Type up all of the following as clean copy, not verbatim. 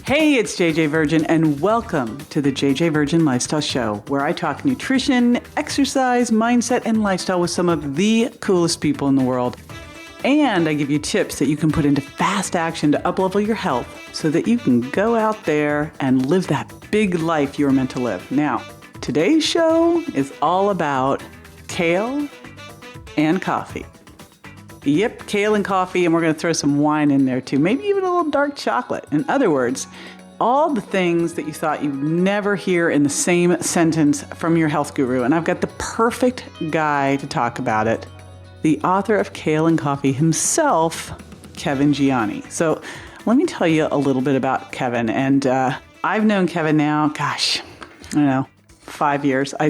Hey, it's JJ Virgin, and welcome to the JJ Virgin Lifestyle Show, where I talk nutrition, exercise, mindset, and lifestyle with some of the coolest people in the world. And I give you tips that you can put into fast action to uplevel your health so that you can go out there and live that big life you were meant to live. Now, today's show is all about kale and coffee. Yep, kale and coffee, and we're going to throw some wine in there too. Maybe even a little dark chocolate. In other words, all the things that you thought you'd never hear in the same sentence from your health guru. And I've got the perfect guy to talk about it. The author of Kale and Coffee himself, Kevin Gianni. So let me tell you a little bit about Kevin. And I've known Kevin now, I don't know, 5 years. I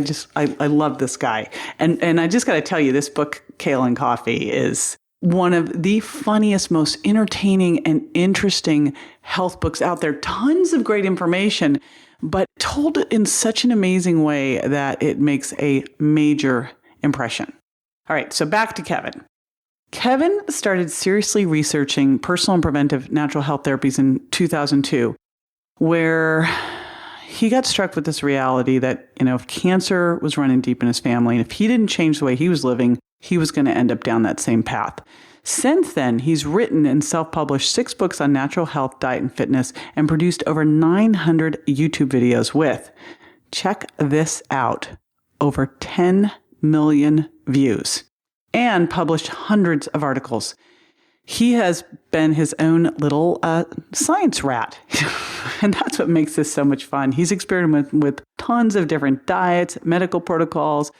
love this guy. And I just got to tell you, this book, Kale and Coffee, is one of the funniest, most entertaining and interesting health books out there. Tons of great information, but told in such an amazing way that it makes a major impression. All right, so back to Kevin. Kevin started seriously researching personal and preventive natural health therapies in 2002, where he got struck with this reality that, if cancer was running deep in his family, and if he didn't change the way he was living, he was going to end up down that same path. Since then, he's written and self-published 6 books on natural health, diet, and fitness, and produced over 900 YouTube videos with, check this out, over 10 million views, and published hundreds of articles. He has been his own little science rat, and that's what makes this so much fun. He's experimented with tons of different diets, medical protocols,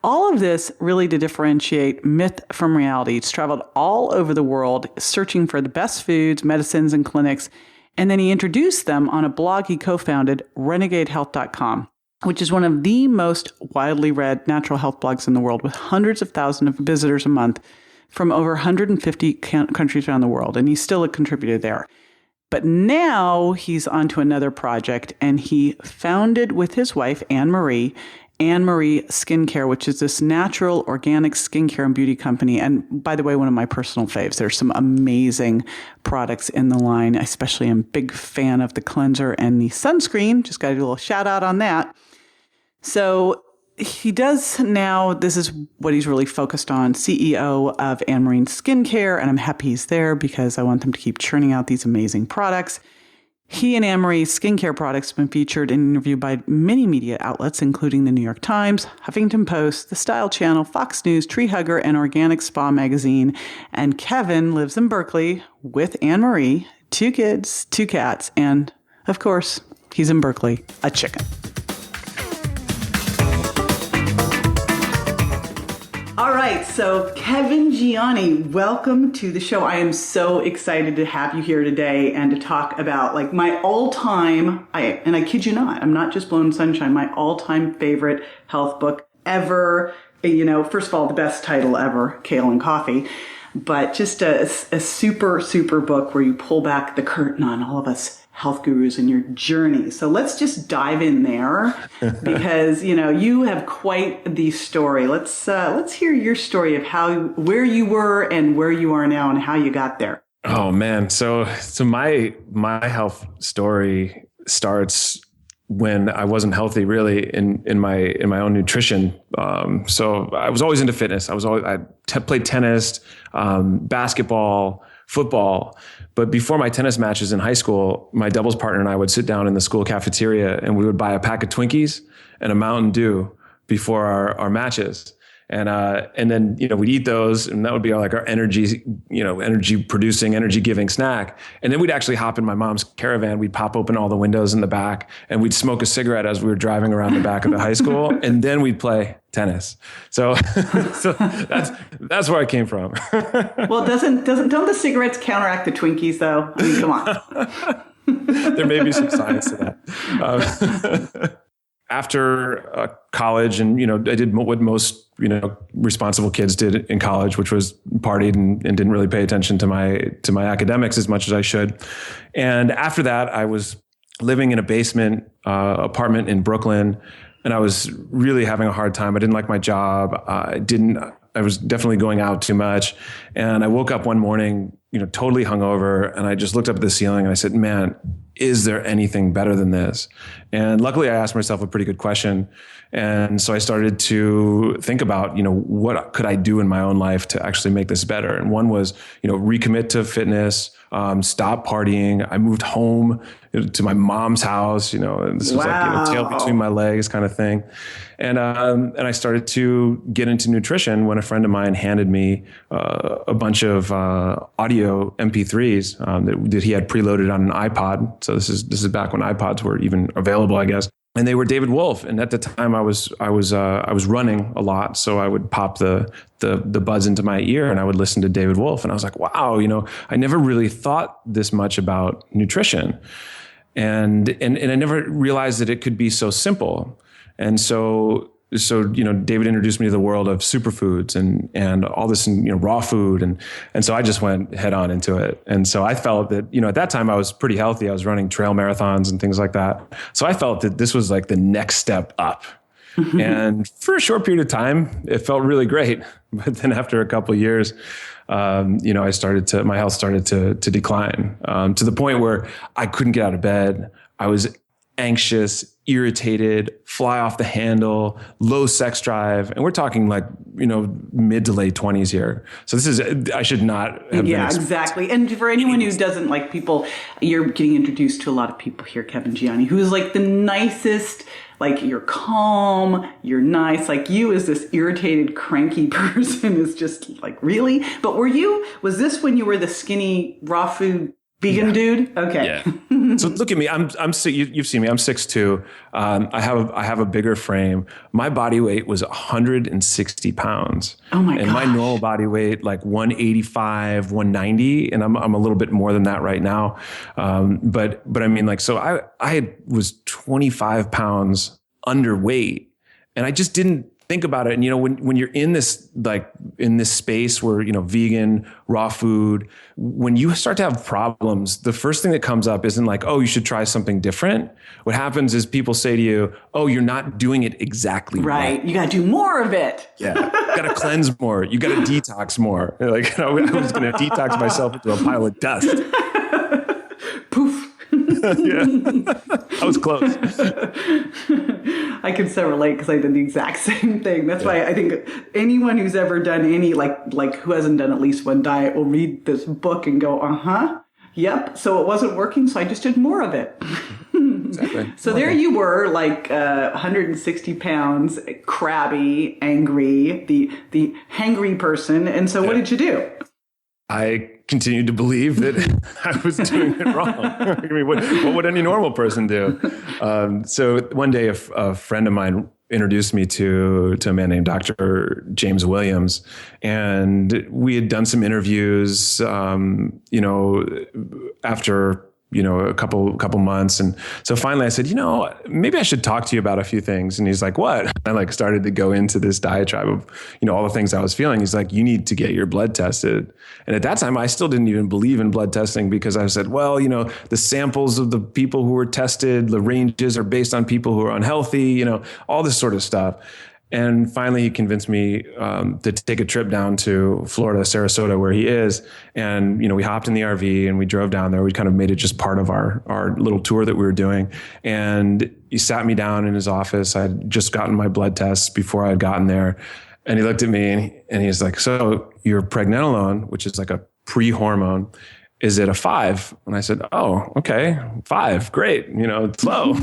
all of this really to differentiate myth from reality. He's traveled all over the world searching for the best foods, medicines, and clinics, and then he introduced them on a blog he co-founded, renegadehealth.com, which is one of the most widely read natural health blogs in the world, with hundreds of thousands of visitors a month from over 150 countries around the world, and he's still a contributor there. But now he's on to another project, and he founded with his wife, Annmarie Skin Care, which is this natural, organic skincare and beauty company. And by the way, one of my personal faves. There's some amazing products in the line. Especially I'm a big fan of the cleanser and the sunscreen. Just got to do a little shout out on that. So he does now, this is what he's really focused on, CEO of Annmarie Skin Care, and I'm happy he's there because I want them to keep churning out these amazing products. He and Annmarie Skin Care products have been featured and interviewed by many media outlets, including the New York Times, Huffington Post, The Style Channel, Fox News, Tree Hugger, and Organic Spa Magazine. And Kevin lives in Berkeley with Annmarie, 2 kids, 2 cats, and, of course, he's in Berkeley, a chicken. All right, so Kevin Gianni, welcome to the show. I am so excited to have you here today and to talk about my all-time, and I kid you not, I'm not just blowing sunshine, my all-time favorite health book ever. First of all, the best title ever, Kale and Coffee, but just a super, super book where you pull back the curtain on all of us health gurus and your journey. So let's just dive in there because, you have quite the story. Let's hear your story of where you were and where you are now and how you got there. Oh man. So my health story starts when I wasn't healthy really in my own nutrition. So I was always into fitness. I played tennis, basketball, football. But before my tennis matches in high school, my doubles partner and I would sit down in the school cafeteria and we would buy a pack of Twinkies and a Mountain Dew before our matches. And then, we'd eat those and that would be our energy, energy producing, energy giving snack. And then we'd actually hop in my mom's Caravan. We'd pop open all the windows in the back and we'd smoke a cigarette as we were driving around the back of the high school. And then we'd play tennis. So that's where I came from. Well, don't the cigarettes counteract the Twinkies though? I mean, come on. There may be some science to that. After college, and I did what most responsible kids did in college, which was partied and didn't really pay attention to my academics as much as I should. And after that, I was living in a basement apartment in Brooklyn, and I was really having a hard time. I didn't like my job. I was definitely going out too much, and I woke up one morning, totally hungover, and I just looked up at the ceiling and I said, "Man, is there anything better than this? And luckily I asked myself a pretty good question. And so I started to think about, what could I do in my own life to actually make this better? And one was, recommit to fitness, stop partying. I moved home to my mom's house, and this was like, tail between my legs kind of thing. And I started to get into nutrition when a friend of mine handed me a bunch of audio MP3s that he had preloaded on an iPod. So this is back when iPods were even available, I guess. And they were David Wolf. And at the time I was running a lot. So I would pop the buds into my ear and I would listen to David Wolf. And I was like, wow, I never really thought this much about nutrition. And I never realized that it could be so simple. And so David introduced me to the world of superfoods and all this, raw food. And so I just went head on into it. And so I felt that, at that time I was pretty healthy. I was running trail marathons and things like that. So I felt that this was like the next step up. And for a short period of time, it felt really great. But then after a couple of years, my health started to decline, to the point where I couldn't get out of bed. I was anxious, irritated, fly off the handle, low sex drive. And we're talking like, mid to late 20s here. So I should not have been. Yeah, exactly. And for anyone who doesn't like people, you're getting introduced to a lot of people here, Kevin Gianni, who's like the nicest, like you're calm, you're nice. Like you as this irritated, cranky person is just like, really? But was this when you were the skinny, raw food vegan dude? Okay. Yeah. So look at me. I'm you've seen me. I'm 6'2". I have a bigger frame. My body weight was 160 pounds. Oh my god. And my normal body weight, like 185, 190. And I'm a little bit more than that right now. But I mean, like, so I was 25 pounds underweight and I just didn't think about it. And, when you're in this space where, vegan, raw food, when you start to have problems, the first thing that comes up isn't like, oh, you should try something different. What happens is people say to you, oh, you're not doing it exactly right. You got to do more of it. Yeah. You got to cleanse more. You got to detox more. Like I was going to detox myself into a pile of dust. Poof. Yeah, I was close. I can so relate because I did the exact same thing. That's why I think anyone who's ever done any, like who hasn't done at least one diet will read this book and go, yep. So it wasn't working. So I just did more of it. Exactly. So there you were, like 160 pounds, crabby, angry, the hangry person. And so what did you do? I continued to believe that I was doing it wrong. I mean, what would any normal person do? So one day, a friend of mine introduced me to a man named Dr. James Williams, and we had done some interviews. After a couple months. And so finally I said, maybe I should talk to you about a few things. And he's like, what? I started to go into this diatribe of, all the things I was feeling. He's like, you need to get your blood tested. And at that time, I still didn't even believe in blood testing because I said, well, the samples of the people who were tested, the ranges are based on people who are unhealthy, all this sort of stuff. And finally, he convinced me to take a trip down to Florida, Sarasota, where he is. And, we hopped in the RV and we drove down there. We kind of made it just part of our little tour that we were doing. And he sat me down in his office. I had just gotten my blood tests before I had gotten there. And he looked at me and he's like, so your pregnenolone, which is like a pre-hormone, is it a 5? And I said, oh, okay, 5, great. It's low.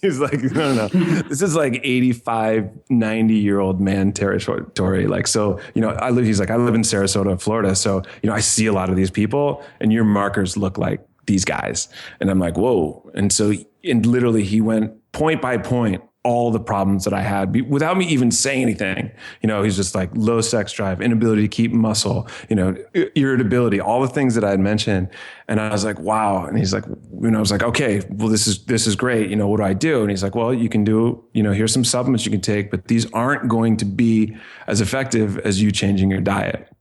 He's like, no. This is like 85, 90-year-old man territory. Like, so, I live in Sarasota, Florida. So, I see a lot of these people and your markers look like these guys. And I'm like, whoa. And so, literally he went point by point, all the problems that I had without me even saying anything. He's just like low sex drive, inability to keep muscle, irritability, all the things that I had mentioned. And I was like, wow. And he's like, I was like, okay, well, this is great. What do I do? And he's like, well, you can do, here's some supplements you can take, but these aren't going to be as effective as you changing your diet.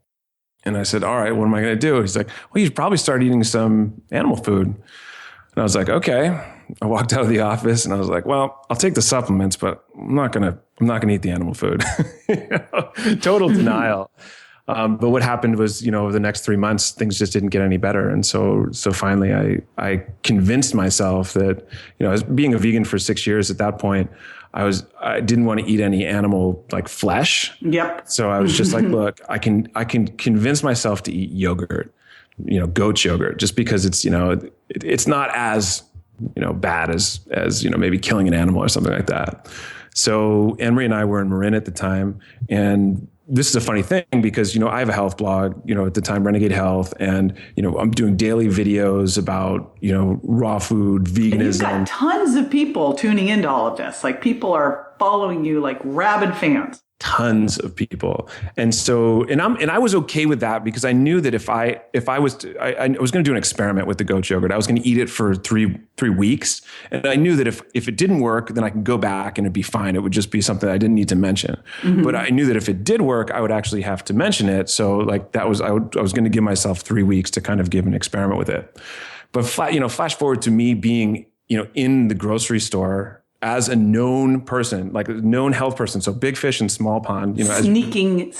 And I said, all right, what am I going to do? He's like, well, you should probably start eating some animal food. And I was like, okay. I walked out of the office and I was like, well, I'll take the supplements, but I'm not going to eat the animal food. Total denial. But what happened was, over the next 3 months, things just didn't get any better. And so finally I convinced myself that, as being a vegan for 6 years at that point, I didn't want to eat any animal like flesh. Yep. So I was just like, look, I can convince myself to eat yogurt, goat's yogurt, just because it's, it's not as, bad as, maybe killing an animal or something like that. So Annmarie and I were in Marin at the time, and this is a funny thing because, I have a health blog, at the time, Renegade Health, and, I'm doing daily videos about, raw food, veganism. And you've got tons of people tuning into all of this. Like, people are following you like rabid fans. Tons of people. And so, and I was okay with that because I knew that if I was going to do an experiment with the goat yogurt, I was going to eat it for three weeks. And I knew that if it didn't work, then I could go back and it'd be fine. It would just be something I didn't need to mention. Mm-hmm. But I knew that if it did work, I would actually have to mention it. So like I was going to give myself 3 weeks to kind of give an experiment with it. But flash forward to me being, in the grocery store as a known person, like a known health person. So big fish and small pond, sneaking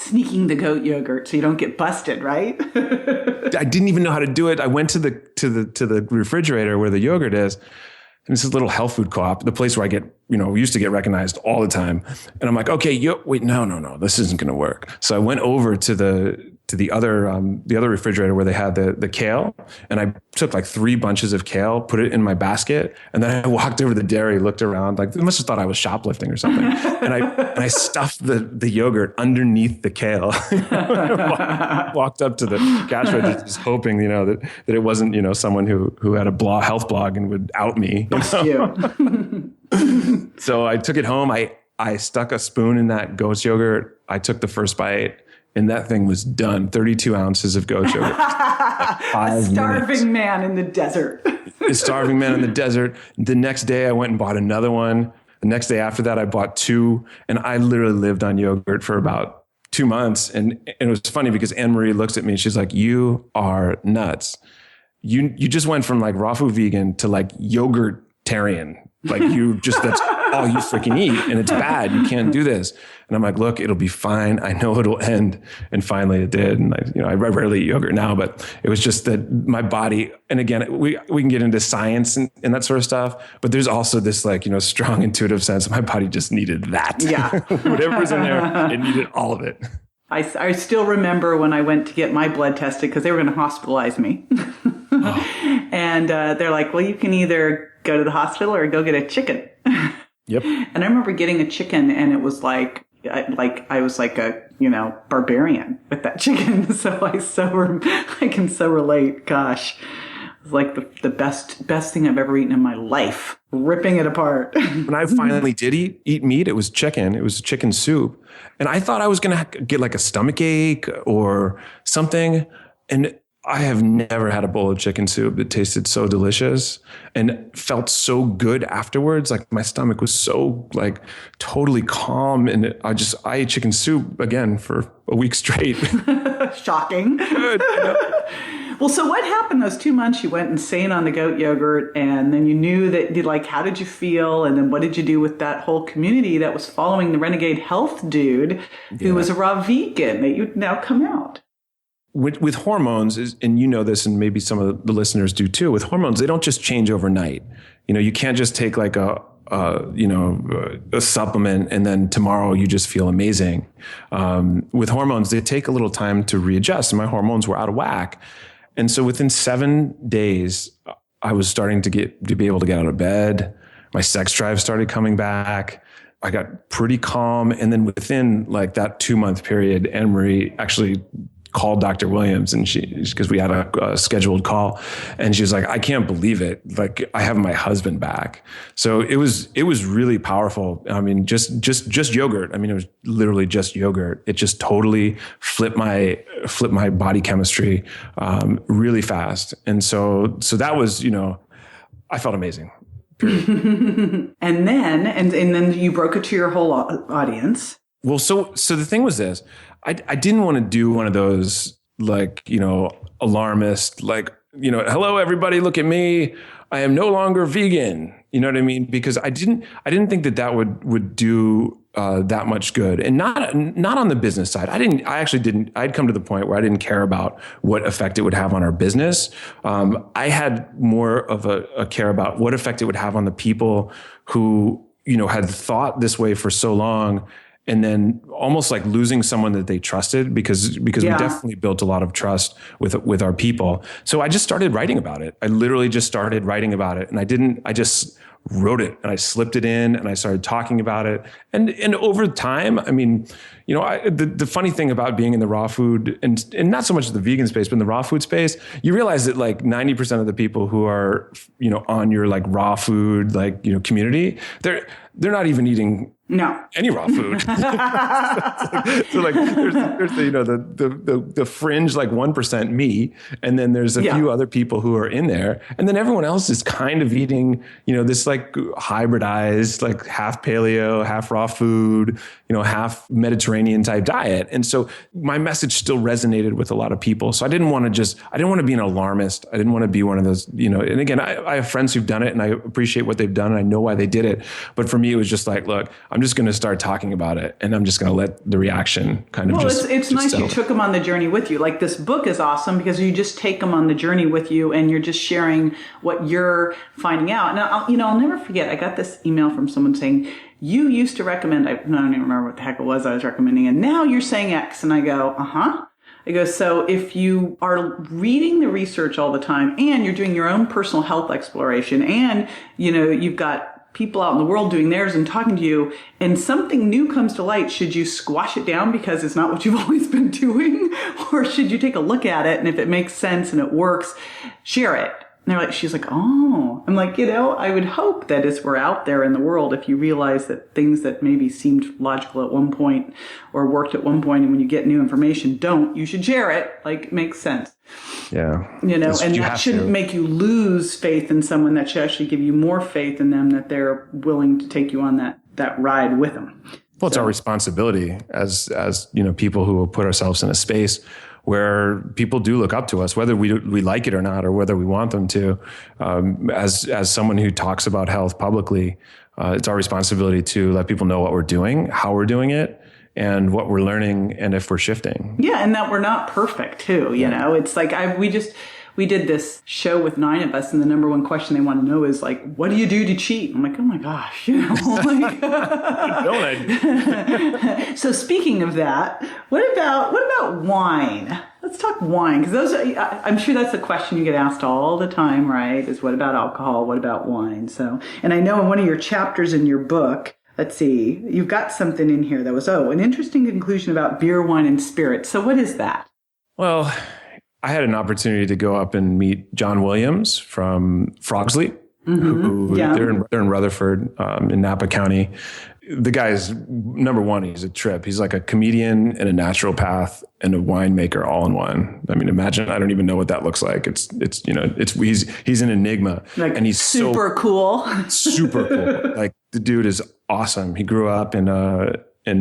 the goat yogurt so you don't get busted, right? I didn't even know how to do it. I went to the refrigerator where the yogurt is. And it's this little health food co-op, the place where I get, used to get recognized all the time. And I'm like, okay, wait, no, this isn't going to work. So I went over to the other refrigerator where they had the kale, and I took like 3 bunches of kale, put it in my basket, and then I walked over to the dairy, looked around, like they must have thought I was shoplifting or something, and I stuffed the yogurt underneath the kale. Walked up to the cash register, just hoping that it wasn't someone who had a health blog and would out me. So I took it home. I stuck a spoon in that goat's yogurt. I took the first bite, and that thing was done. 32 ounces of goat yogurt. A starving man in the desert. A starving man in the desert. The next day I went and bought another one. The next day after that, I bought 2, and I literally lived on yogurt for about 2 months. And it was funny because Annmarie looks at me and she's like, you are nuts. You just went from like raw food vegan to like yogurtarian. Like that's all you freaking eat, and it's bad. You can't do this. And I'm like, look, it'll be fine. I know it'll end. And finally it did. And I rarely eat yogurt now, but it was just that my body, and again, we can get into science and that sort of stuff, but there's also this like, strong intuitive sense. My body just needed that. Yeah. Whatever's in there, it needed all of it. I still remember when I went to get my blood tested because they were going to hospitalize me. Oh. And they're like, well, you can either go to the hospital or go get a chicken. Yep. And I remember getting a chicken, and it was like I was like a, barbarian with that chicken. So I can so relate. Gosh, it was like the best thing I've ever eaten in my life, ripping it apart. When I finally did eat meat, it was chicken. It was chicken soup. And I thought I was going to get like a stomach ache or something. And I have never had a bowl of chicken soup that tasted so delicious and felt so good afterwards. Like my stomach was so like totally calm. And I ate chicken soup again for a week straight. Shocking. Good. Well, so what happened those 2 months? You went insane on the goat yogurt, and then you knew that, how did you feel? And then what did you do with that whole community that was following the Renegade Health dude who was a raw vegan that you'd now come out? With hormones, and this, and maybe some of the listeners do too, with hormones, they don't just change overnight. You can't just take like a supplement and then tomorrow you just feel amazing. With hormones, they take a little time to readjust, and my hormones were out of whack. And so within 7 days, I was starting to be able to get out of bed. My sex drive started coming back. I got pretty calm. And then within like that 2-month period, Annmarie actually called Dr. Williams, and because we had a scheduled call, and she was like, I can't believe it. Like, I have my husband back. So it was really powerful. I mean, just yogurt. I mean, it was literally just yogurt. It just totally flipped my body chemistry, really fast. And so that was, I felt amazing. And then you broke it to your whole audience. Well, so the thing was this, I didn't want to do one of those, like, alarmist, like, hello, everybody, look at me. I am no longer vegan. You know what I mean? Because I didn't think that would do that much good, and not on the business side. I'd come to the point where I didn't care about what effect it would have on our business. I had more of a care about what effect it would have on the people who, had thought this way for so long, and then almost like losing someone that they trusted because we definitely built a lot of trust with our people. So I just started writing about it. I literally just started writing about it, and I just wrote it and I slipped it in and I started talking about it. And over time, I mean, the funny thing about being in the raw food and not so much the vegan space, but in the raw food space, you realize that like 90% of the people who are, on your like raw food, community, they're not even eating any raw food. So like there's the fringe, like 1% me. And then there's a few other people who are in there. And then everyone else is kind of eating, this like hybridized, like half paleo, half raw food, half Mediterranean type diet. And so my message still resonated with a lot of people. So I didn't want to be an alarmist. I didn't want to be one of those, and again, I have friends who've done it and I appreciate what they've done and I know why they did it. But for me, it was just like, look, I'm just going to start talking about it and I'm just going to let the reaction kind of it's nice settle. You took them on the journey with you. Like this book is awesome because you just take them on the journey with you and you're just sharing what you're finding out. And I'll never forget, I got this email from someone saying, you used to recommend, I don't even remember what the heck it was I was recommending, and now you're saying X. And I go, I go, so if you are reading the research all the time and you're doing your own personal health exploration and, you've got people out in the world doing theirs and talking to you and something new comes to light, should you squash it down because it's not what you've always been doing? Or should you take a look at it and if it makes sense and it works, share it? And she's like, oh, I'm like, I would hope that as we're out there in the world, if you realize that things that maybe seemed logical at one point or worked at one point, and when you get new information, you should share it. Like, it makes sense. Yeah. And that shouldn't make you lose faith in someone. That should actually give you more faith in them, that they're willing to take you on that ride with them. Well, it's our responsibility as people who will put ourselves in a space where people do look up to us, whether we like it or not, or whether we want them to. As someone who talks about health publicly, it's our responsibility to let people know what we're doing, how we're doing it, and what we're learning, and if we're shifting. Yeah, and that we're not perfect too. It's like we did this show with 9 of us, and the number one question they want to know is like, what do you do to cheat? I'm like, oh my gosh, Don't I? So speaking of that, what about wine? Let's talk wine, because I'm sure that's a question you get asked all the time, right? Is what about alcohol? What about wine? So, and I know in one of your chapters in your book, let's see, you've got something in here that was, an interesting conclusion about beer, wine, and spirits. So what is that? Well, I had an opportunity to go up and meet John Williams from Frogsley, they're in Rutherford, in Napa County. The guy is, number one, he's a trip. He's like a comedian and a naturopath and a winemaker all in one. I mean, imagine, I don't even know what that looks like. He's an enigma, and he's super cool. Super cool. Like, the dude is awesome. He grew up in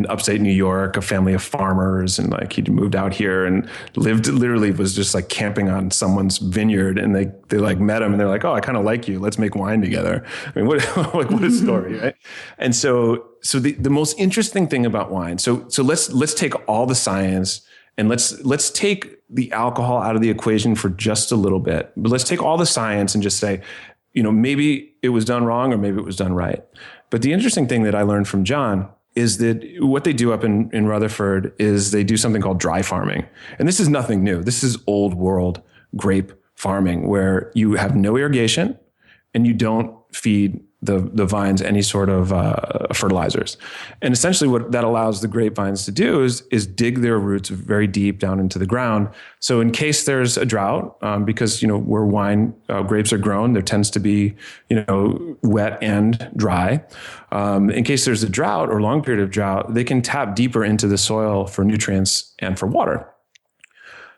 upstate New York, a family of farmers, and like he moved out here and was just like camping on someone's vineyard, and they like met him and they're like, oh, I kind of like you. Let's make wine together. I mean, what a story, right? And so the most interesting thing about wine. So let's take all the science and let's take the alcohol out of the equation for just a little bit. But let's take all the science and just say, maybe it was done wrong or maybe it was done right. But the interesting thing that I learned from John is that what they do up in Rutherford is they do something called dry farming. And this is nothing new. This is old world grape farming, where you have no irrigation and you don't feed the vines any sort of fertilizers. And essentially what that allows the grapevines to do is dig their roots very deep down into the ground. So in case there's a drought, because, where wine grapes are grown, there tends to be, wet and dry. In case there's a drought or long period of drought, they can tap deeper into the soil for nutrients and for water.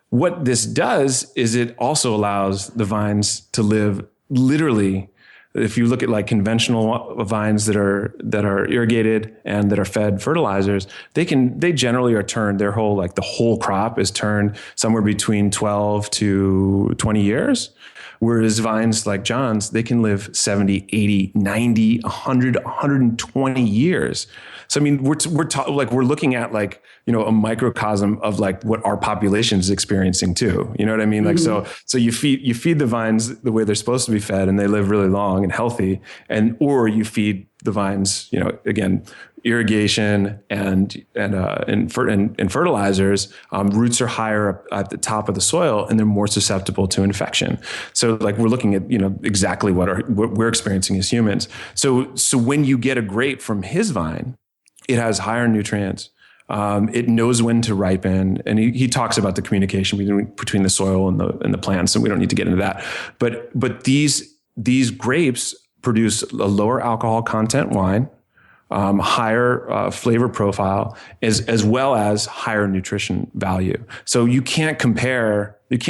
What this does is it also allows the vines to live literally If you look at like conventional vines that are irrigated and that are fed fertilizers, they generally are turned, the whole crop is turned somewhere between 12 to 20 years. Whereas vines like John's, they can live 70, 80, 90, 100, 120 years. So, I mean, we're looking at like, you know, a microcosm of like what our population is experiencing too. You know what I mean? Like, so you feed the vines the way they're supposed to be fed and they live really long and healthy, or you feed the vines, you know, again, irrigation and fertilizers. Roots are higher up at the top of the soil and they're more susceptible to infection. So like we're looking at, you know, exactly what we're experiencing as humans. So when you get a grape from his vine, it has higher nutrients. It knows when to ripen, and he talks about the communication between the soil and the plants, and we don't need to get into that. But these grapes produce a lower alcohol content wine, higher flavor profile, as well as higher nutrition value. So you can't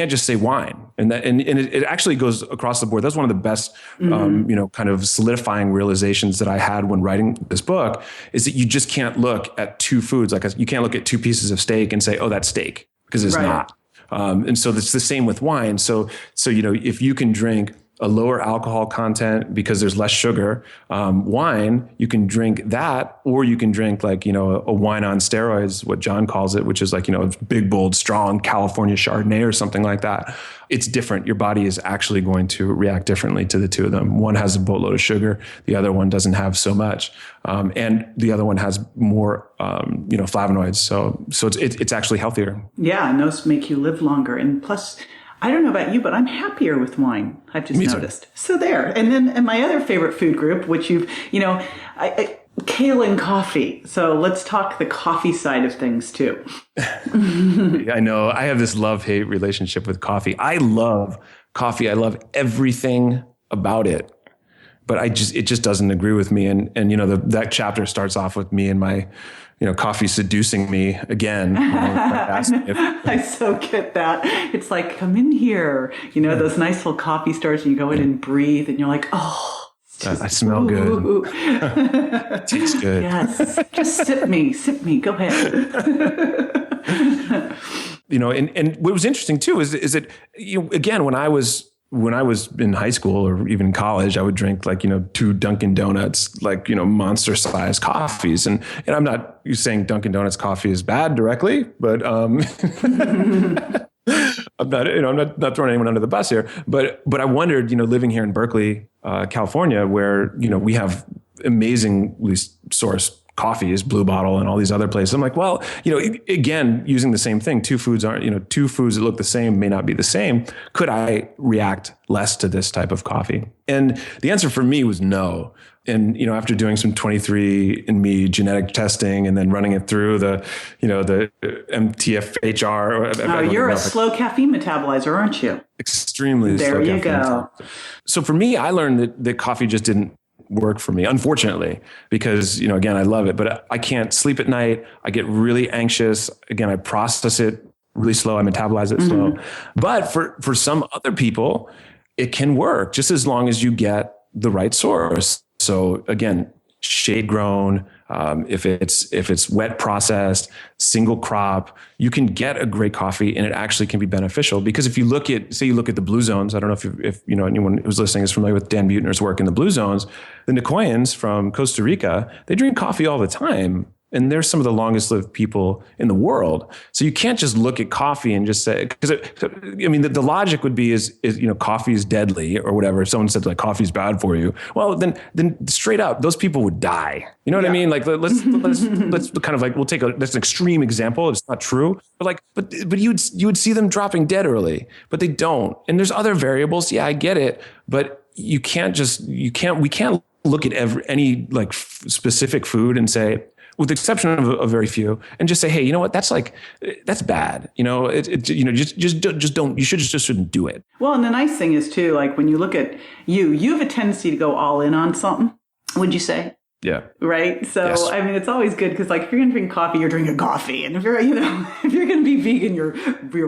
just say wine, and it actually goes across the board. That's one of the best, kind of solidifying realizations that I had when writing this book, is that you just can't look at two foods. You can't look at two pieces of steak and say, oh, that's steak, because it's not. And so it's the same with wine. So, you know, if you can drink a lower alcohol content because there's less sugar, wine, you can drink that, or you can drink like, you know, a wine on steroids, what John calls it, which is like, you know, big, bold, strong California Chardonnay or something like that. It's different. Your body is actually going to react differently to the two of them. One has a boatload of sugar. The other one doesn't have so much. And the other one has more, flavonoids. So it's actually healthier. Yeah. And those make you live longer. And plus, I don't know about you, but I'm happier with wine. I've just noticed. So there. And my other favorite food group, which kale and coffee. So let's talk the coffee side of things too. I know. I have this love-hate relationship with coffee. I love coffee. I love everything about it. But it just doesn't agree with me. And you know, that chapter starts off with me and my, you know, coffee seducing me again. I so get that. It's like, come in here, you know, those nice little coffee stores, and you go in and breathe and you're like, oh, I smell good. It tastes good. Yes. Just sip me, go ahead. You know, and what was interesting too is that, you know, again, when I was in high school or even college, I would drink like, you know, 2 Dunkin' Donuts, like, you know, monster sized coffees. And I'm not saying Dunkin' Donuts coffee is bad directly, but I'm not throwing anyone under the bus here. But I wondered, you know, living here in Berkeley, California, where, you know, we have amazingly sourced coffees, Blue Bottle and all these other places. I'm like, well, you know, again, using the same thing, two foods that look the same may not be the same. Could I react less to this type of coffee? And the answer for me was no. And, you know, after doing some 23andMe genetic testing and then running it through the MTFHR. You're a slow caffeine metabolizer, aren't you? Extremely slow caffeine. There you go. So for me, I learned that coffee just didn't work for me, unfortunately, because, you know, again, I love it, but I can't sleep at night. I get really anxious. Again, I process it really slow. I metabolize it slow. But for some other people, it can work just as long as you get the right source. So again, shade grown, if it's wet processed, single crop, you can get a great coffee, and it actually can be beneficial. Because if you look at the blue zones, I don't know if you know, anyone who's listening is familiar with Dan Buettner's work in the blue zones. The Nicoyans from Costa Rica, they drink coffee all the time. And they're some of the longest lived people in the world. So you can't just look at coffee and just say, the logic would be is, you know, coffee is deadly or whatever. If someone said like coffee is bad for you, well, then straight up, those people would die. You know what I mean? Like let's kind of like, that's an extreme example. It's not true, but you would see them dropping dead early, but they don't. And there's other variables. Yeah, I get it, but we can't look at any like specific food and say, with the exception of a very few, and just say, hey, you know what? That's bad. You know, you shouldn't do it. Well, and the nice thing is too, like when you look at you have a tendency to go all in on something. Would you say? Yeah. Right. So, Yes. I mean, it's always good because, like, if you're going to drink coffee, you're drinking coffee. And if you're, if you're going to be vegan, you're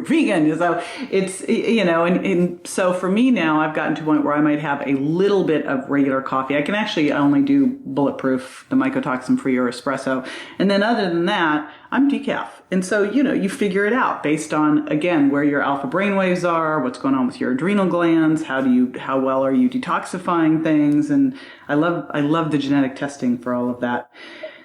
vegan. So it's, and so for me now, I've gotten to a point where I might have a little bit of regular coffee. I can actually only do bulletproof, the mycotoxin free or espresso. And then other than that, I'm decaf. And so, you figure it out based on, again, where your alpha brainwaves are, what's going on with your adrenal glands, how well are you detoxifying things? And I love the genetic testing for all of that.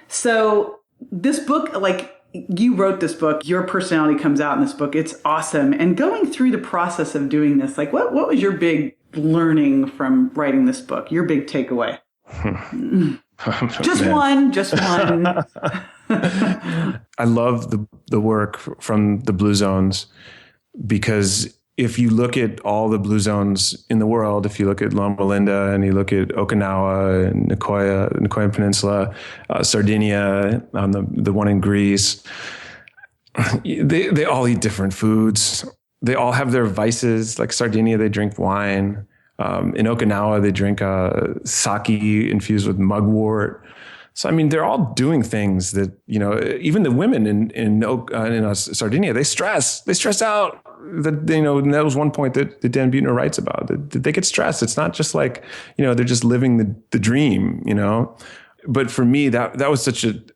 So this book, like, you wrote this book, your personality comes out in this book. It's awesome. And going through the process of doing this, like, what was your big learning from writing this book? Your big takeaway? Just one. I love the work from the blue zones, because if you look at all the blue zones in the world, if you look at Loma Linda and you look at Okinawa and Nicoya Peninsula, Sardinia, the one in Greece, they all eat different foods. They all have their vices. Like Sardinia, they drink wine. In Okinawa, they drink sake infused with mugwort. So, I mean, they're all doing things that, even the women in Sardinia, they stress out. And that was one point that Dan Buettner writes about, that they get stressed. It's not just like, they're just living the dream, But for me, that was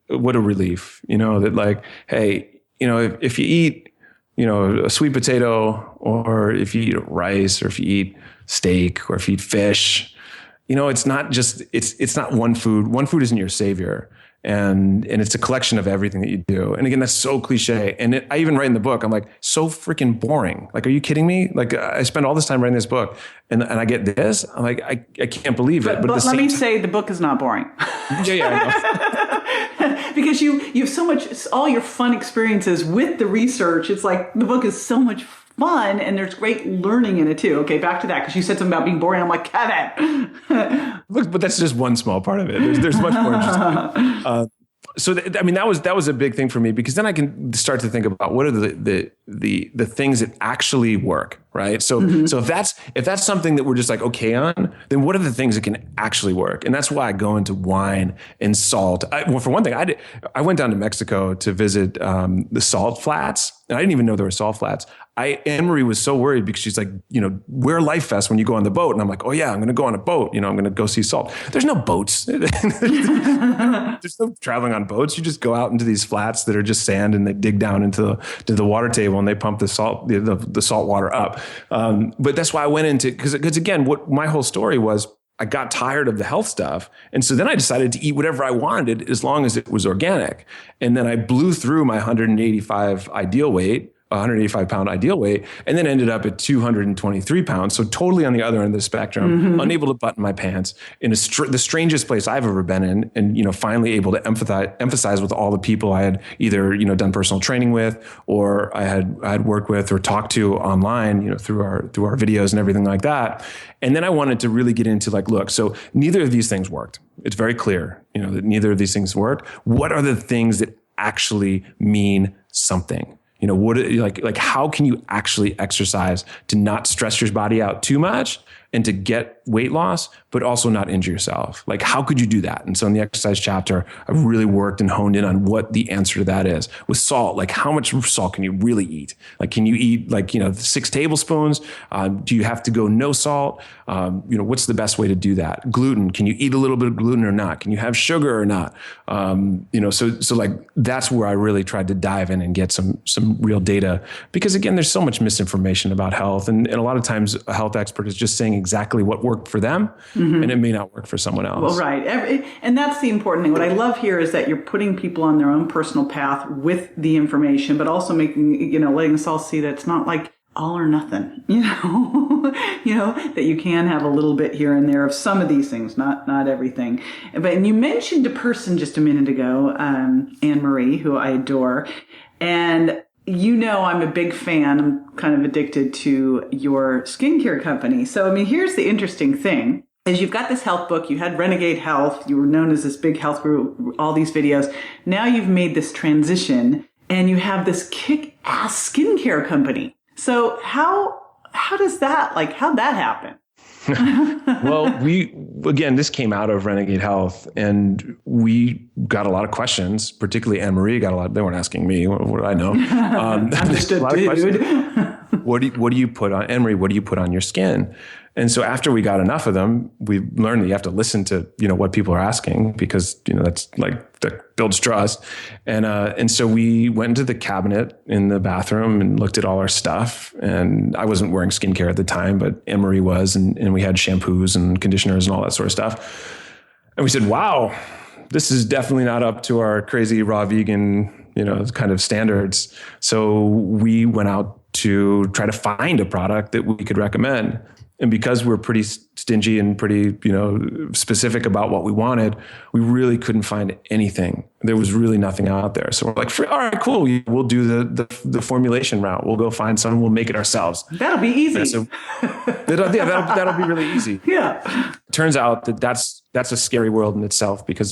what a relief, that like, hey, if you eat, a sweet potato, or if you eat rice, or if you eat steak, or if you eat fish, it's not just, it's not one food. One food isn't your savior. And it's a collection of everything that you do. And again, that's so cliche. And I even write in the book, I'm like, so freaking boring. Like, are you kidding me? Like, I spent all this time writing this book and I get this. I'm like, I can't believe it. But let me say the book is not boring. Yeah, I know. Because you have so much, all your fun experiences with the research. It's like the book is so much fun and there's great learning in it too. Okay, back to that, because you said something about being boring. I'm like, Kevin. Look, but that's just one small part of it. There's much more interesting. That was a big thing for me, because then I can start to think about what are the things that actually work, right? So so if that's something that we're just like okay on, then what are the things that can actually work? And that's why I go into wine and salt. For one thing, I went down to Mexico to visit the salt flats, and I didn't even know there were salt flats. Annmarie was so worried because she's like, wear life vests when you go on the boat. And I'm like, oh yeah, I'm going to go on a boat. I'm going to go see salt. There's no boats. There's no traveling on boats. You just go out into these flats that are just sand, and they dig down into the water table and they pump the salt, the salt water up. But that's why I went into, because again, what my whole story was, I got tired of the health stuff. And so then I decided to eat whatever I wanted as long as it was organic. And then I blew through my 185 ideal weight, 185 pound ideal weight, and then ended up at 223 pounds. So totally on the other end of the spectrum, unable to button my pants in the strangest place I've ever been in. And, finally able to emphasize with all the people I had either, done personal training with, or I had worked with or talked to online, through our videos and everything like that. And then I wanted to really get into like, look, so neither of these things worked. It's very clear, that neither of these things worked. What are the things that actually mean something? How can you actually exercise to not stress your body out too much and to get weight loss, but also not injure yourself? Like, how could you do that? And so in the exercise chapter, I've really worked and honed in on what the answer to that is. With salt, like how much salt can you really eat? Like, can you eat 6 tablespoons? Do you have to go no salt? What's the best way to do that? Gluten, can you eat a little bit of gluten or not? Can you have sugar or not? So like that's where I really tried to dive in and get some real data, because again, there's so much misinformation about health. And a lot of times a health expert is just saying exactly what worked for them, and it may not work for someone else. Well, right. And that's the important thing. What I love here is that you're putting people on their own personal path with the information, but also making, letting us all see that it's not like all or nothing, that you can have a little bit here and there of some of these things, not everything. And you mentioned a person just a minute ago, Annmarie, who I adore. And I'm a big fan. I'm kind of addicted to your skincare company. So, here's the interesting thing is you've got this health book. You had Renegade Health. You were known as this big health guru, all these videos. Now you've made this transition and you have this kick-ass skincare company. So how'd that happen? Well, this came out of Renegade Health, and we got a lot of questions, particularly Annmarie got a lot. They weren't asking me, what do I know? Understood, dude. What do you put on, Annmarie, what do you put on your skin? And so after we got enough of them, we learned that you have to listen to, what people are asking, because, that's like, that builds trust. And so we went into the cabinet in the bathroom and looked at all our stuff. And I wasn't wearing skincare at the time, but Annmarie was, and we had shampoos and conditioners and all that sort of stuff. And we said, wow, this is definitely not up to our crazy raw vegan, kind of standards. So we went out to try to find a product that we could recommend. And because we're pretty stingy and pretty, specific about what we wanted, we really couldn't find anything. There was really nothing out there. So we're like, all right, cool. We'll do the formulation route. We'll go find someone. We'll make it ourselves. That'll be easy. So, that'll be really easy. Yeah. Turns out that's a scary world in itself, because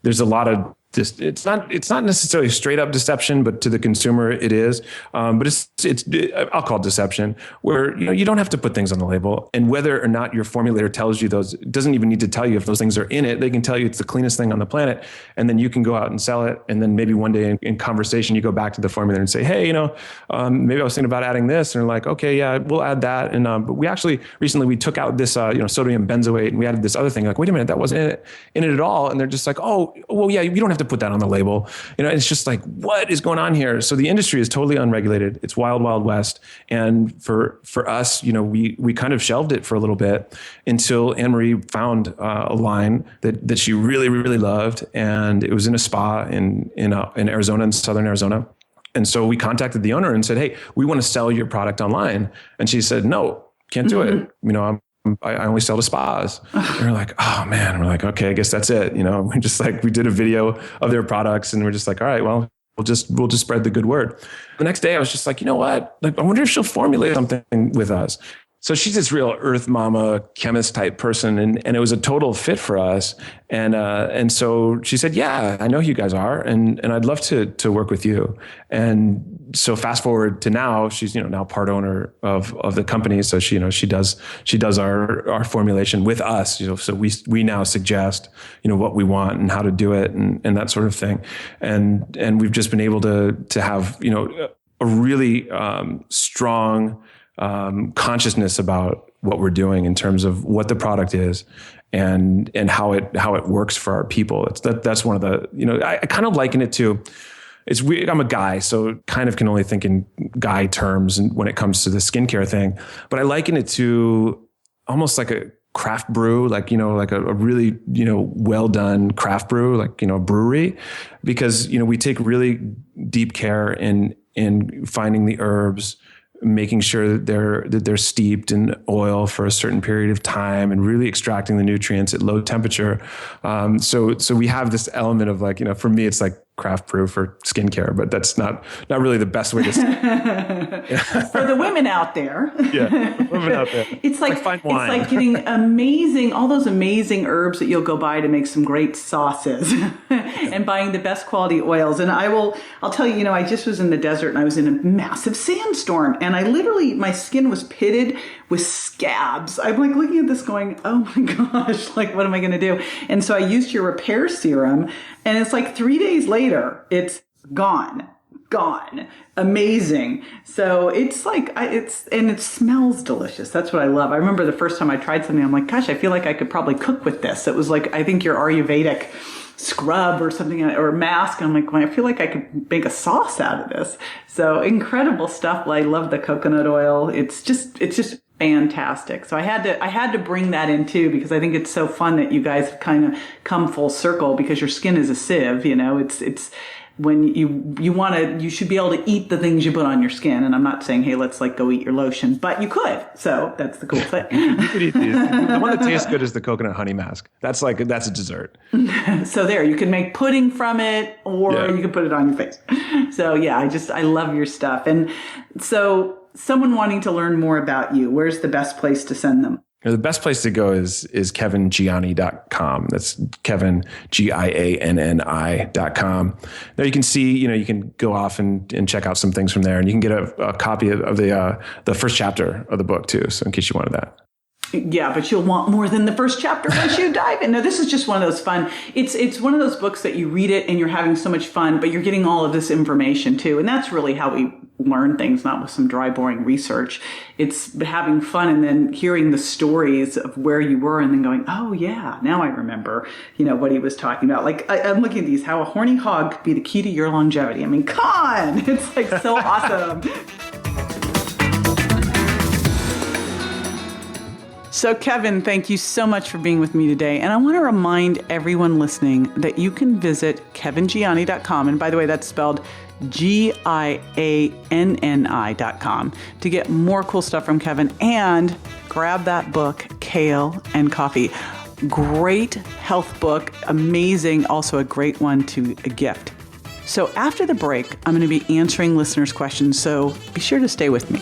there's a lot of it's not necessarily straight up deception, but to the consumer it is. But it's I'll call it deception, where you don't have to put things on the label, and whether or not your formulator tells you those, it doesn't even need to tell you if those things are in it. They can tell you it's the cleanest thing on the planet, and then you can go out and sell it. And then maybe one day in conversation you go back to the formulator and say, hey, maybe I was thinking about adding this, and they're like, okay, yeah, we'll add that. And but we actually recently took out this sodium benzoate, and we added this other thing. Like, wait a minute, that wasn't in it at all. And they're just like, oh, well, yeah, you don't have to put that on the label. It's just like, what is going on here? So the industry is totally unregulated. It's wild, wild west. And for us, we kind of shelved it for a little bit until Annmarie found a line that she really, really loved. And it was in a spa in Arizona, in southern Arizona. And so we contacted the owner and said, hey, we want to sell your product online. And she said, no, can't do it. I only sell to spas. And we're like, oh man. And we're like, okay, I guess that's it. We did a video of their products, and we're just like, all right, well, we'll just spread the good word. The next day I was just like, you know what? Like, I wonder if she'll formulate something with us. So she's this real earth mama chemist type person, and it was a total fit for us. And so she said, yeah, I know who you guys are, and I'd love to work with you. And so fast forward to now, she's now part owner of the company. So she does our formulation with us. So we now suggest what we want and how to do it and that sort of thing. And we've just been able to have a really strong consciousness about what we're doing in terms of what the product is and how it works for our people. That's one of the, I kind of liken it to, it's weird. I'm a guy, so kind of can only think in guy terms when it comes to the skincare thing, but I liken it to almost like a craft brew, like a really, well done craft brew, like, a brewery, because, we take really deep care in finding the herbs, making sure that they're steeped in oil for a certain period of time and really extracting the nutrients at low temperature. So we have this element of like, for me, it's like craft brew for skincare, but that's not really the best way to say it. For the women out there. Yeah, women out there. It's like fine wine. It's like getting all those amazing herbs that you'll go buy to make some great sauces and buying the best quality oils. And I'll tell you, I just was in the desert and I was in a massive sandstorm, and my skin was pitted with scabs. I'm like looking at this going, oh my gosh, like what am I going to do? And so I used your repair serum, and it's like 3 days later, it's gone, amazing. So it's like, and it smells delicious. That's what I love. I remember the first time I tried something, I'm like, gosh, I feel like I could probably cook with this. It was like, I think your Ayurvedic scrub or something, or mask. And I'm like, well, I feel like I could make a sauce out of this. So incredible stuff. I love the coconut oil. It's just fantastic. So I had to bring that in too, because I think it's so fun that you guys have kind of come full circle, because your skin is a sieve, it's when you should be able to eat the things you put on your skin. And I'm not saying, hey, let's like go eat your lotion, but you could. So that's the cool thing. You could eat these. The one that tastes good is the coconut honey mask. That's a dessert. So there, you can make pudding from it, or you can put it on your face. So yeah, I love your stuff. And so someone wanting to learn more about you, where's the best place to send them? The best place to go is kevingianni.com. That's Kevin, Gianni.com. There you can see, you can go off and check out some things from there, and you can get a copy of the first chapter of the book too. So in case you wanted that. Yeah, but you'll want more than the first chapter once you dive in. No, this is just one of those fun. It's one of those books that you read it and you're having so much fun, but you're getting all of this information too. And that's really how we learn things, not with some dry, boring research. It's having fun and then hearing the stories of where you were and then going, oh yeah, now I remember, what he was talking about. Like I'm looking at these, how a horny hog could be the key to your longevity. I mean, come on. It's like so awesome. So Kevin, thank you so much for being with me today. And I want to remind everyone listening that you can visit kevingianni.com. And by the way, that's spelled GIANNI.com to get more cool stuff from Kevin and grab that book, Kale and Coffee. Great health book, amazing, also a great one to a gift. So after the break, I'm going to be answering listeners' questions, so be sure to stay with me.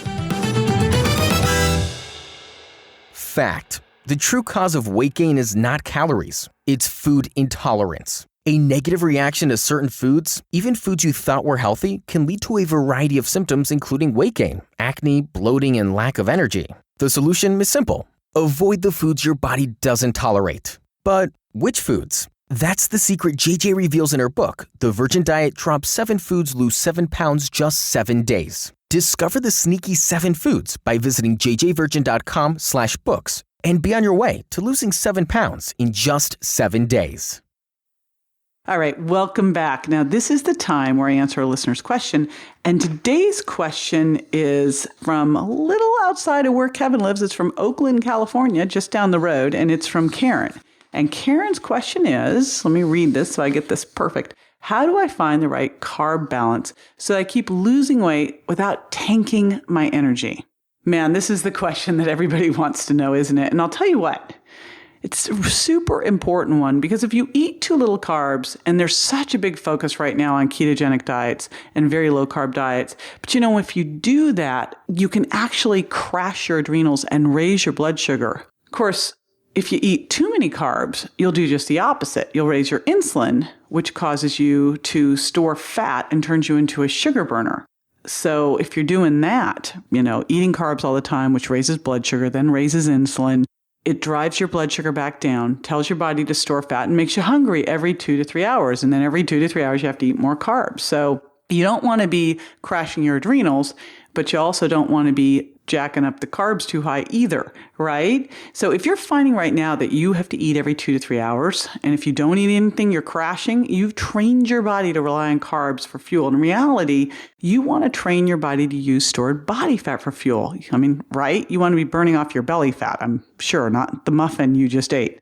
Fact: the true cause of weight gain is not calories, it's food intolerance. A negative reaction to certain foods, even foods you thought were healthy, can lead to a variety of symptoms including weight gain, acne, bloating, and lack of energy. The solution is simple: avoid the foods your body doesn't tolerate. But which foods? That's the secret JJ reveals in her book, The Virgin Diet: Drop 7 Foods, Lose 7 Pounds, Just 7 Days. Discover the sneaky 7 foods by visiting jjvirgin.com/books and be on your way to losing 7 pounds in just 7 days. All right, welcome back. Now, this is the time where I answer a listener's question. And today's question is from a little outside of where Kevin lives. It's from Oakland, California, just down the road, and it's from Karen. And Karen's question is, let me read this so I get this perfect. How do I find the right carb balance so that I keep losing weight without tanking my energy? Man, this is the question that everybody wants to know, isn't it? And I'll tell you what, it's a super important one because if you eat too little carbs, and there's such a big focus right now on ketogenic diets and very low carb diets, but if you do that, you can actually crash your adrenals and raise your blood sugar. Of course, if you eat too many carbs, you'll do just the opposite. You'll raise your insulin, which causes you to store fat and turns you into a sugar burner. So if you're doing that, eating carbs all the time, which raises blood sugar, then raises insulin, it drives your blood sugar back down, tells your body to store fat, and makes you hungry every 2 to 3 hours. And then every 2 to 3 hours, you have to eat more carbs. So you don't want to be crashing your adrenals, but you also don't want to be jacking up the carbs too high either, right? So if you're finding right now that you have to eat every 2 to 3 hours, and if you don't eat anything, you're crashing, you've trained your body to rely on carbs for fuel. In reality, you want to train your body to use stored body fat for fuel. Right? You want to be burning off your belly fat, I'm sure, not the muffin you just ate.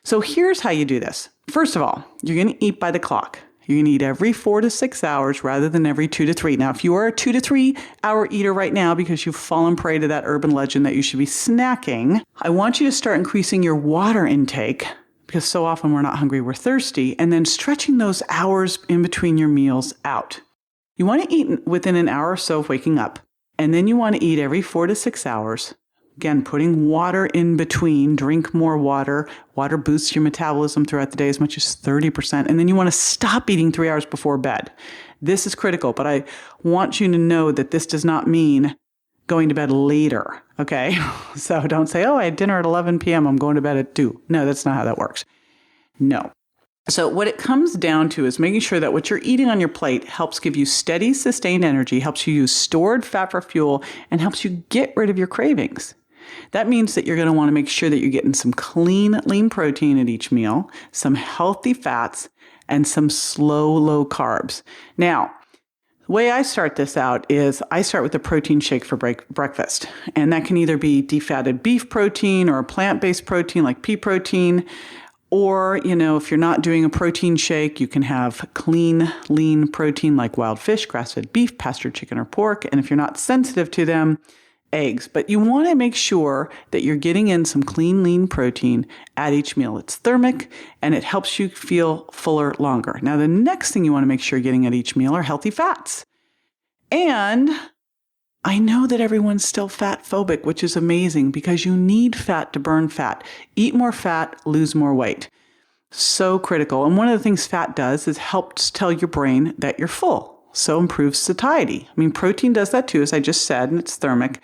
So here's how you do this. First of all, you're going to eat by the clock. You're going to eat every 4 to 6 hours rather than every 2 to 3. Now, if you are a 2 to 3 hour eater right now because you've fallen prey to that urban legend that you should be snacking, I want you to start increasing your water intake because so often we're not hungry, we're thirsty, and then stretching those hours in between your meals out. You want to eat within an hour or so of waking up, and then you want to eat every 4 to 6 hours. Again, putting water in between, drink more water. Water boosts your metabolism throughout the day as much as 30%. And then you want to stop eating 3 hours before bed. This is critical, but I want you to know that this does not mean going to bed later, okay? So don't say, I had dinner at 11 p.m., I'm going to bed at 2. No, that's not how that works. No. So what it comes down to is making sure that what you're eating on your plate helps give you steady, sustained energy, helps you use stored fat for fuel, and helps you get rid of your cravings. That means that you're going to want to make sure that you're getting some clean, lean protein at each meal, some healthy fats, and some slow, low carbs. Now, the way I start this out is I start with a protein shake for breakfast. And that can either be defatted beef protein or a plant-based protein like pea protein. Or, if you're not doing a protein shake, you can have clean, lean protein like wild fish, grass-fed beef, pastured chicken or pork. And if you're not sensitive to them, eggs. But you want to make sure that you're getting in some clean, lean protein at each meal. It's thermic and it helps you feel fuller longer. Now, the next thing you want to make sure you're getting at each meal are healthy fats. And I know that everyone's still fat phobic, which is amazing because you need fat to burn fat. Eat more fat, lose more weight. So critical. And one of the things fat does is helps tell your brain that you're full. So improves satiety. Protein does that too, as I just said, and it's thermic.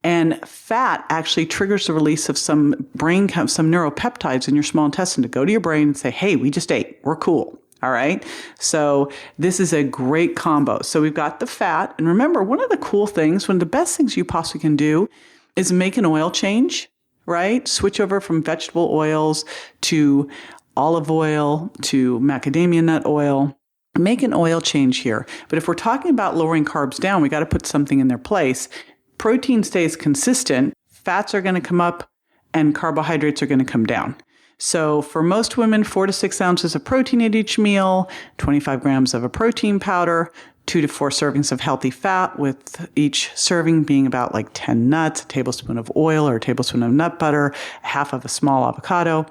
And fat actually triggers the release of some neuropeptides in your small intestine to go to your brain and say, hey, we just ate. We're cool. All right. So this is a great combo. So we've got the fat. And remember, one of the cool things, one of the best things you possibly can do is make an oil change, right? Switch over from vegetable oils to olive oil to macadamia nut oil. Make an oil change here. But if we're talking about lowering carbs down, we got to put something in their place. Protein stays consistent. Fats are going to come up and carbohydrates are going to come down. So for most women, 4 to 6 ounces of protein at each meal, 25 grams of a protein powder, 2 to 4 servings of healthy fat, with each serving being about like 10 nuts, a tablespoon of oil or a tablespoon of nut butter, half of a small avocado.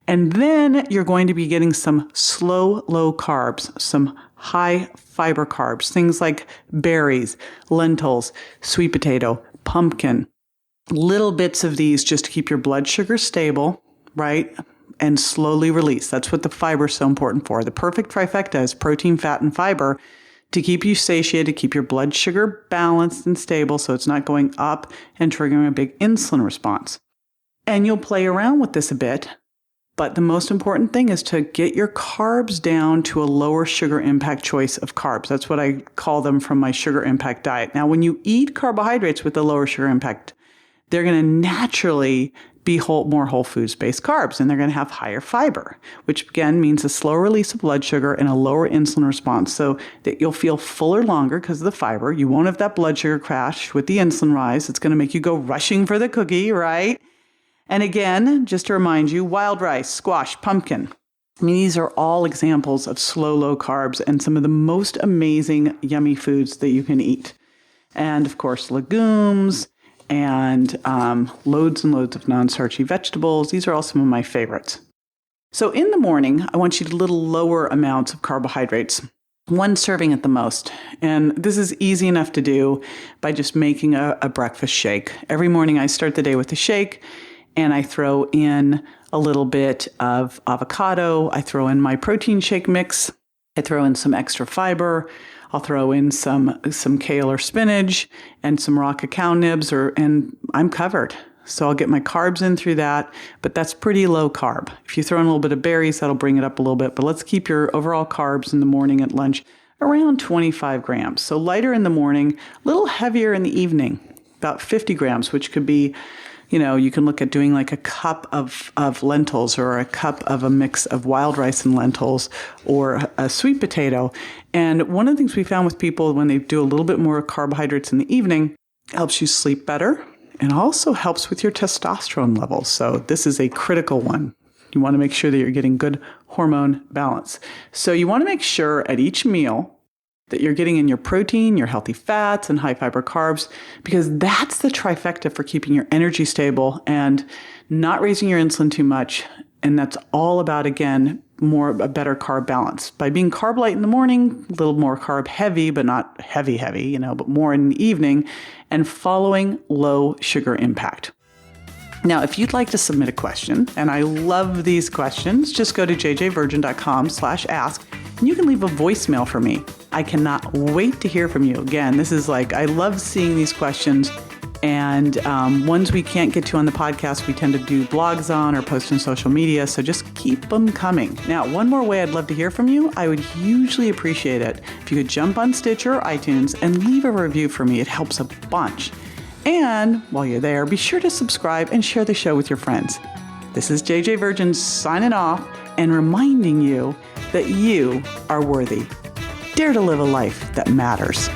And then you're going to be getting some slow, low carbs, some high fiber carbs, things like berries, lentils, sweet potato, pumpkin, little bits of these just to keep your blood sugar stable, right? And slowly release. That's what the fiber is so important for. The perfect trifecta is protein, fat, and fiber to keep you satiated, to keep your blood sugar balanced and stable so it's not going up and triggering a big insulin response. And you'll play around with this a bit, but the most important thing is to get your carbs down to a lower sugar impact choice of carbs. That's what I call them from my sugar impact diet. Now, when you eat carbohydrates with the lower sugar impact, they're going to naturally be more whole foods-based carbs, and they're going to have higher fiber, which again means a slower release of blood sugar and a lower insulin response, so that you'll feel fuller longer because of the fiber. You won't have that blood sugar crash with the insulin rise. It's going to make you go rushing for the cookie, right? And again, just to remind you, wild rice, squash, pumpkin. I mean, these are all examples of slow, low carbs and some of the most amazing, yummy foods that you can eat. And of course, legumes, and loads and loads of non-starchy vegetables. These are all some of my favorites. So in the morning, I want you to little lower amounts of carbohydrates, 1 serving at the most. And this is easy enough to do by just making a breakfast shake. Every morning I start the day with a shake, and I throw in a little bit of avocado. I throw in my protein shake mix. I throw in some extra fiber. I'll throw in some kale or spinach and some raw cacao nibs, and I'm covered. So I'll get my carbs in through that, but that's pretty low carb. If you throw in a little bit of berries, that'll bring it up a little bit, but let's keep your overall carbs in the morning at lunch around 25 grams. So lighter in the morning, a little heavier in the evening, about 50 grams, which could be, you can look at doing like a cup of lentils or a cup of a mix of wild rice and lentils or a sweet potato. And one of the things we found with people when they do a little bit more carbohydrates in the evening, helps you sleep better and also helps with your testosterone levels. So this is a critical one. You want to make sure that you're getting good hormone balance. So you want to make sure at each meal that you're getting in your protein, your healthy fats, and high fiber carbs, because that's the trifecta for keeping your energy stable and not raising your insulin too much. And that's all about, again, a better carb balance. By being carb light in the morning, a little more carb heavy, but not heavy, but more in the evening, and following low sugar impact. Now, if you'd like to submit a question, and I love these questions, just go to jjvirgin.com/ask, and you can leave a voicemail for me. I cannot wait to hear from you. Again, this is I love seeing these questions, and ones we can't get to on the podcast, we tend to do blogs on or post on social media, so just keep them coming. Now, one more way I'd love to hear from you, I would hugely appreciate it if you could jump on Stitcher or iTunes and leave a review for me. It helps a bunch. And while you're there, be sure to subscribe and share the show with your friends. This is JJ Virgin signing off and reminding you that you are worthy. Dare to live a life that matters.